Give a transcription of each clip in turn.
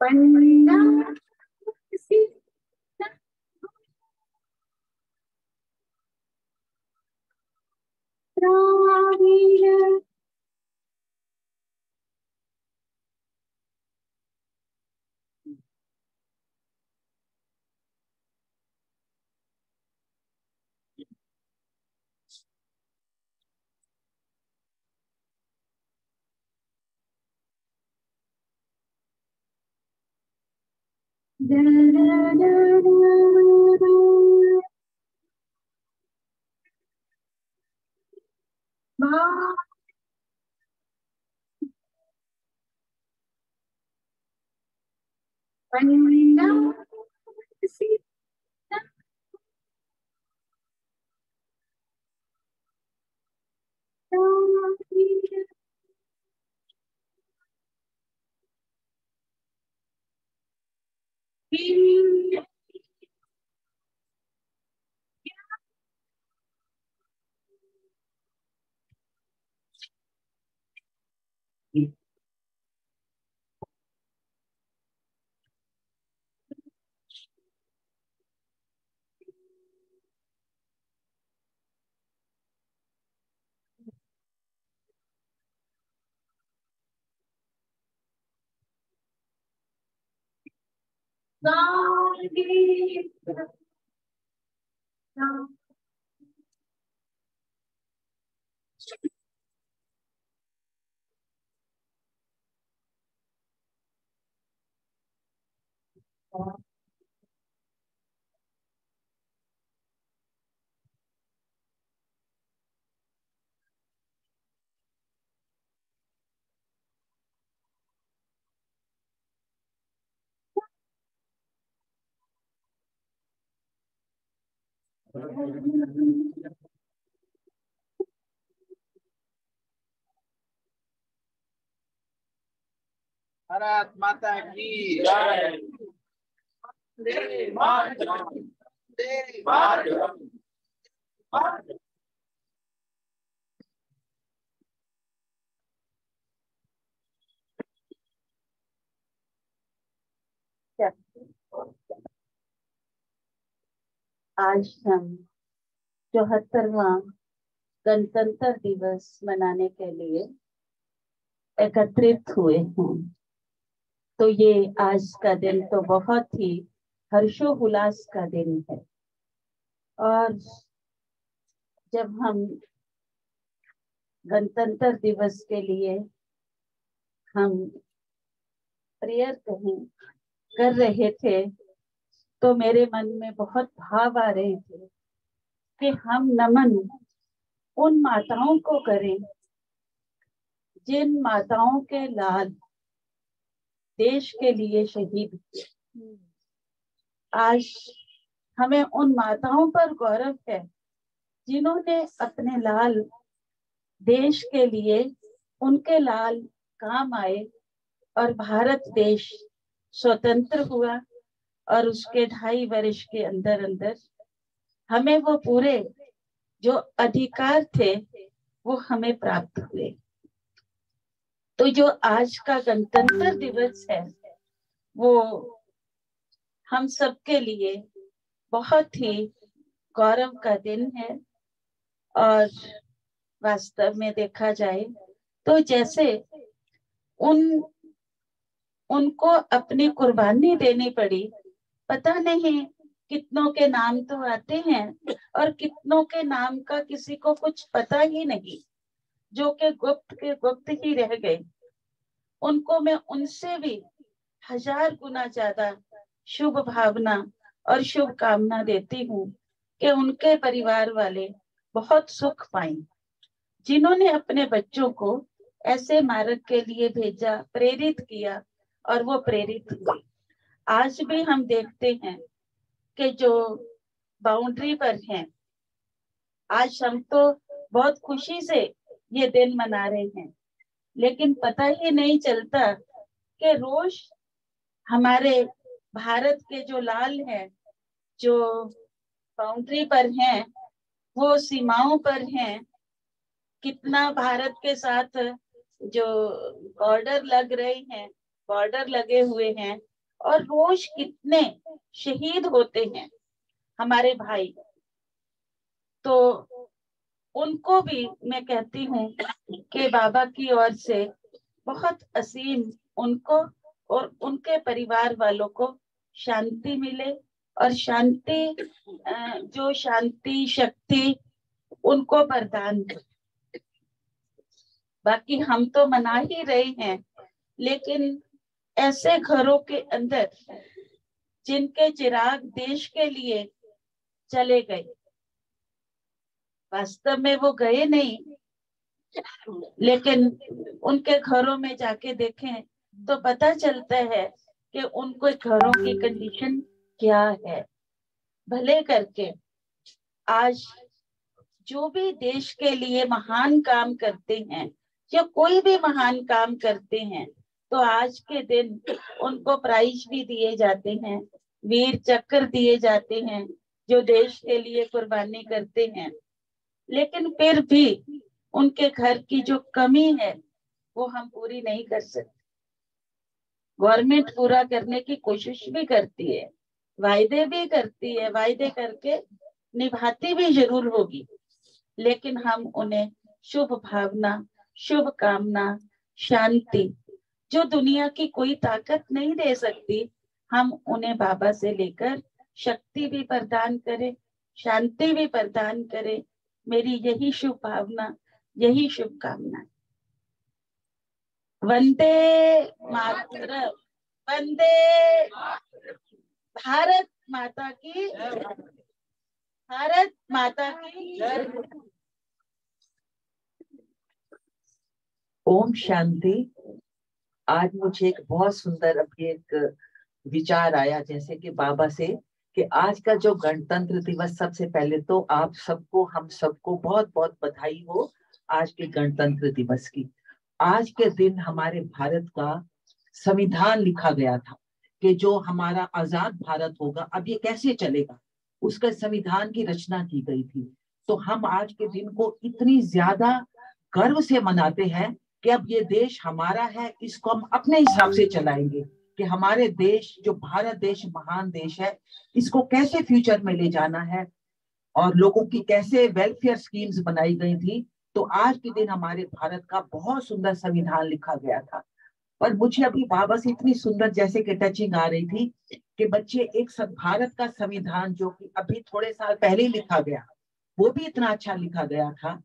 पन्ना भारत माता की जय। वंदे मातरम। वंदे मातरम। आज हम 74वां गणतंत्र दिवस मनाने के लिए एकत्रित हुए हैं। तो ये आज का दिन तो बहुत ही हर्षोल्लास का दिन है। और जब हम गणतंत्र दिवस के लिए हम प्रेयर कर रहे थे तो मेरे मन में बहुत भाव आ रहे थे कि हम नमन उन माताओं को करें जिन माताओं के लाल देश के लिए शहीद हुए। आज हमें उन माताओं पर गौरव है जिन्होंने अपने लाल देश के लिए, उनके लाल काम आए और भारत देश स्वतंत्र हुआ और उसके 2.5 वर्ष के अंदर अंदर हमें वो पूरे जो अधिकार थे वो हमें प्राप्त हुए। तो जो आज का गणतंत्र दिवस है वो हम सबके लिए बहुत ही गौरव का दिन है। और वास्तव में देखा जाए तो जैसे उनको अपनी कुर्बानी देनी पड़ी, पता नहीं कितनों के नाम तो आते हैं और कितनों के नाम का किसी को कुछ पता ही नहीं, जो कि गुप्त के गुप्त ही रह गए। उनको मैं उनसे भी 1000 गुना ज्यादा शुभ भावना और शुभकामना देती हूँ कि उनके परिवार वाले बहुत सुख पाएं, जिन्होंने अपने बच्चों को ऐसे मार्ग के लिए भेजा, प्रेरित किया और वो प्रेरित हुए। आज भी हम देखते हैं कि जो बाउंड्री पर हैं, आज हम तो बहुत खुशी से ये दिन मना रहे हैं, लेकिन पता ही नहीं चलता कि रोज हमारे भारत के जो लाल हैं, जो बाउंड्री पर हैं, वो सीमाओं पर हैं, कितना भारत के साथ जो बॉर्डर लग रहे हैं, बॉर्डर लगे हुए हैं, और रोज कितने शहीद होते हैं हमारे भाई। तो उनको भी मैं कहती हूँ कि बाबा की ओर से बहुत असीम उनको और उनके परिवार वालों को शांति मिले, और शांति जो शांति शक्ति उनको प्रदान करे। बाकी हम तो मना ही रहे हैं, लेकिन ऐसे घरों के अंदर जिनके चिराग देश के लिए चले गए, वास्तव में वो गए नहीं, लेकिन उनके घरों में जाके देखें तो पता चलता है कि उनको घरों की कंडीशन क्या है। भले करके आज जो भी देश के लिए महान काम करते हैं या कोई भी महान काम करते हैं, तो आज के दिन उनको प्राइज भी दिए जाते हैं, वीर चक्र दिए जाते हैं, जो देश के लिए कुर्बानी करते हैं। लेकिन फिर भी उनके घर की जो कमी है वो हम पूरी नहीं कर सकते। गवर्नमेंट पूरा करने की कोशिश भी करती है, वायदे भी करती है, वायदे करके निभाती भी जरूर होगी, लेकिन हम उन्हें शुभ भावना, शुभ कामना, शांति जो दुनिया की कोई ताकत नहीं दे सकती, हम उन्हें बाबा से लेकर शक्ति भी प्रदान करें, शांति भी प्रदान करें। मेरी यही शुभ भावना, यही शुभकामना। वंदे मातरम, वंदे भारत माता की, भारत माता की। ओम शांति। आज मुझे एक बहुत सुंदर अभी एक विचार आया, जैसे कि बाबा से, कि आज का जो गणतंत्र दिवस, सबसे पहले तो आप सबको, हम सबको बहुत बहुत बधाई हो आज के गणतंत्र दिवस की। आज के दिन हमारे भारत का संविधान लिखा गया था कि जो हमारा आजाद भारत होगा, अब ये कैसे चलेगा, उसका संविधान की रचना की गई थी। तो हम आज के दिन को इतनी ज्यादा गर्व से मनाते हैं कि अब ये देश हमारा है, इसको हम अपने हिसाब से चलाएंगे, कि हमारे देश, जो भारत देश महान देश है, इसको कैसे फ्यूचर में ले जाना है और लोगों की कैसे वेलफेयर स्कीम्स बनाई गई थी। तो आज के दिन हमारे भारत का बहुत सुंदर संविधान लिखा गया था। और मुझे अभी बाबा से इतनी सुंदर जैसे कि टचिंग आ रही थी कि बच्चे, एक भारत का संविधान जो कि अभी थोड़े साल पहले लिखा गया, वो भी इतना अच्छा लिखा गया था,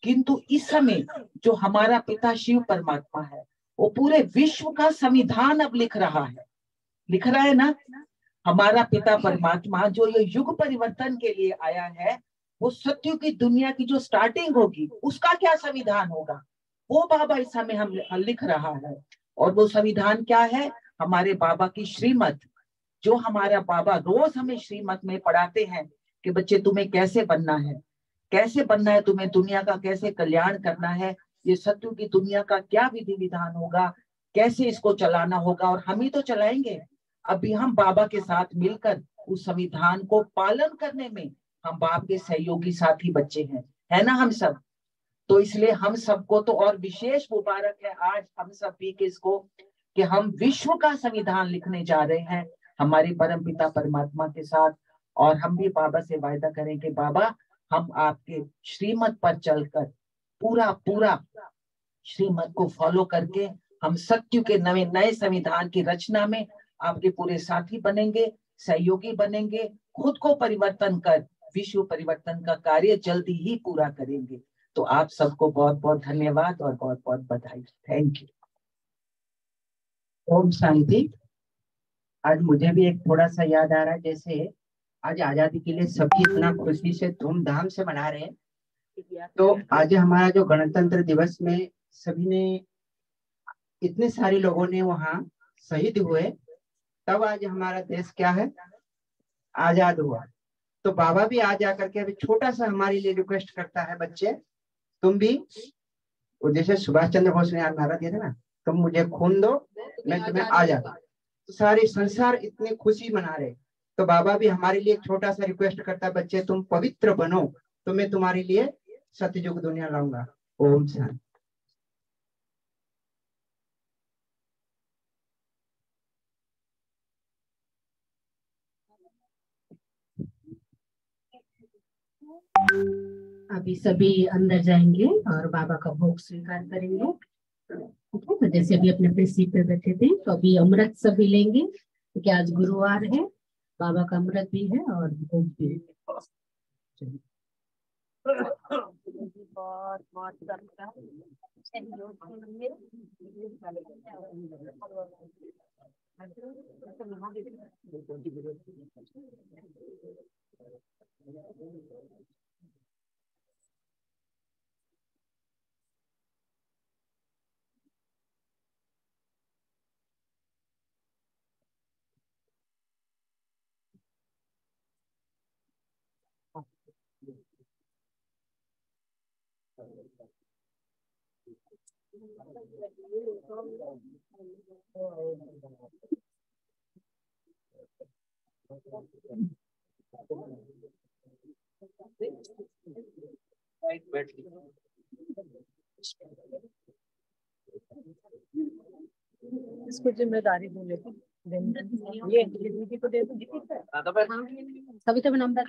किंतु इस समय जो हमारा पिता शिव परमात्मा है, वो पूरे विश्व का संविधान अब लिख रहा है ना। हमारा पिता परमात्मा जो ये युग परिवर्तन के लिए आया है, वो सत्य की दुनिया की जो स्टार्टिंग होगी, उसका क्या संविधान होगा, वो बाबा इस समय हम लिख रहा है। और वो संविधान क्या है? हमारे बाबा की श्रीमत, जो हमारा बाबा रोज हमें श्रीमत में पढ़ाते हैं कि बच्चे तुम्हें कैसे बनना है, तुम्हें दुनिया का कैसे कल्याण करना है, ये सत्य की दुनिया का क्या विधि विधान होगा, कैसे इसको चलाना होगा, और हम ही तो चलाएंगे। अभी हम बाबा के साथ मिलकर उस संविधान को पालन करने में हम बाप के सहयोगी साथी बच्चे हैं, है ना हम सब। तो इसलिए हम सबको तो और विशेष मुबारक है आज हम सब भी किसको, कि हम विश्व का संविधान लिखने जा रहे हैं हमारे परम पिता परमात्मा के साथ। और हम भी बाबा से वायदा करें कि बाबा, हम आपके श्रीमत पर चलकर पूरा श्रीमत को फॉलो करके हम सत्य के नए संविधान की रचना में आपके पूरे साथी बनेंगे, सहयोगी बनेंगे, खुद को परिवर्तन कर विश्व परिवर्तन का कार्य जल्दी ही पूरा करेंगे। तो आप सबको बहुत बहुत धन्यवाद और बहुत बहुत बधाई। Thank you. ओम शांति। आज मुझे भी एक थोड़ा सा याद आ रहा है, जैसे आज आजादी के लिए सभी इतना खुशी से धूमधाम से मना रहे हैं, तो आज हमारा जो गणतंत्र दिवस में सभी ने, इतने सारे लोगों ने वहाँ शहीद हुए, तब आज हमारा देश क्या है, आजाद हुआ। तो बाबा भी आज आकर के अभी छोटा सा हमारे लिए रिक्वेस्ट करता है, बच्चे तुम भी, जैसे सुभाष चंद्र बोस ने नारा दिया था ना, तुम मुझे खून दो मैं तुम्हें आजाद। तो सारे संसार इतनी खुशी मना रहे, तो बाबा भी हमारे लिए एक छोटा सा रिक्वेस्ट करता है, बच्चे तुम पवित्र बनो, तो मैं तुम्हारे लिए सत्ययुग दुनिया लाऊंगा। ओम शांति। अभी सभी अंदर जाएंगे और बाबा का भोग स्वीकार करेंगे। ठीक है, तो जैसे अभी अपने अपने सीट पे बैठे थे, तो अभी अमृत सभी लेंगे क्योंकि आज गुरुवार है, बाबा का अमृत भी है और भोग भी है। बहुत बहुत सबका सहयोग करेंगे। इसको जिम्मेदारी दो, लेकिन ये दीदी को दे दो। सभी तो नंबर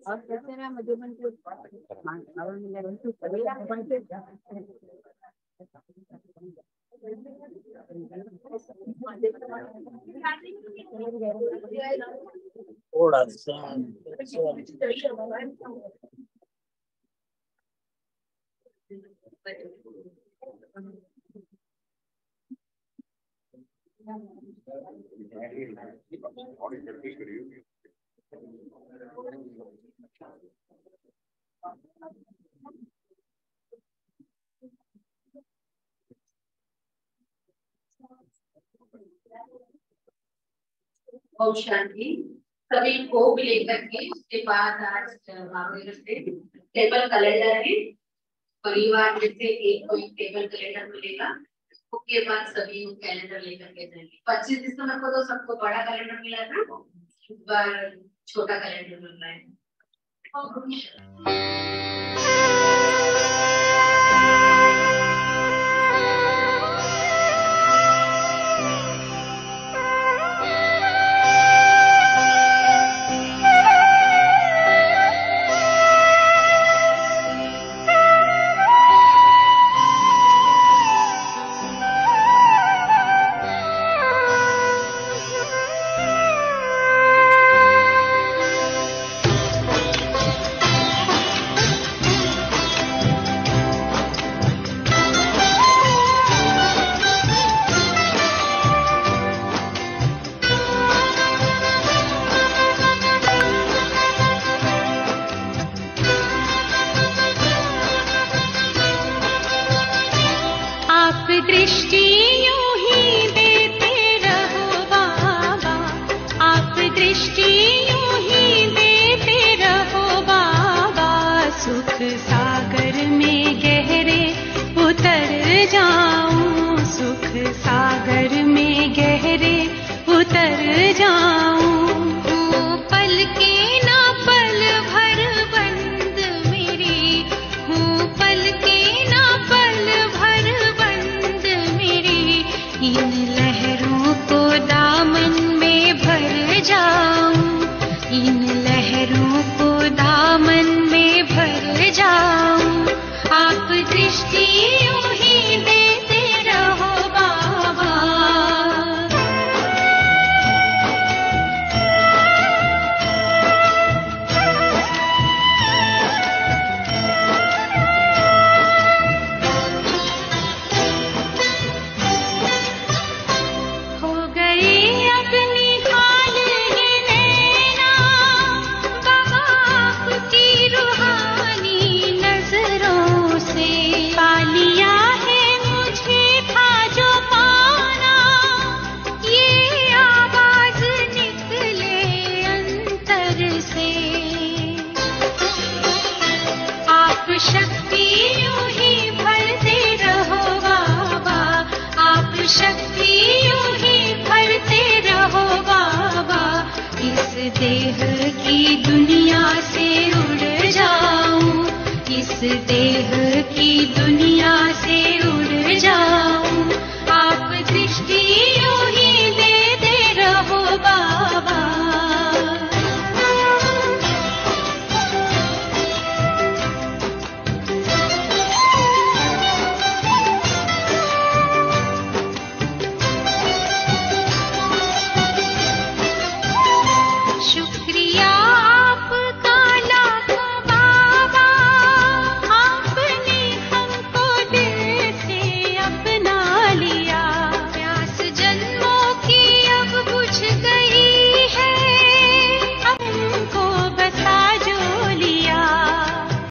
और कहते हैं मधुबन को थोड़ा सा ओम शांति। सभी भोग लेकर के उसके बाद आज से टेबल कैलेंडर है, परिवार जैसे एक कोई टेबल कैलेंडर मिलेगा, उसके बाद सभी कैलेंडर लेकर के जाएंगे। 25 दिसंबर को तो सबको बड़ा कैलेंडर मिला था, इस बार छोटा कैलेंडर मिल रहा है। जाऊं सुख सागर में गहरे उतर जाऊं।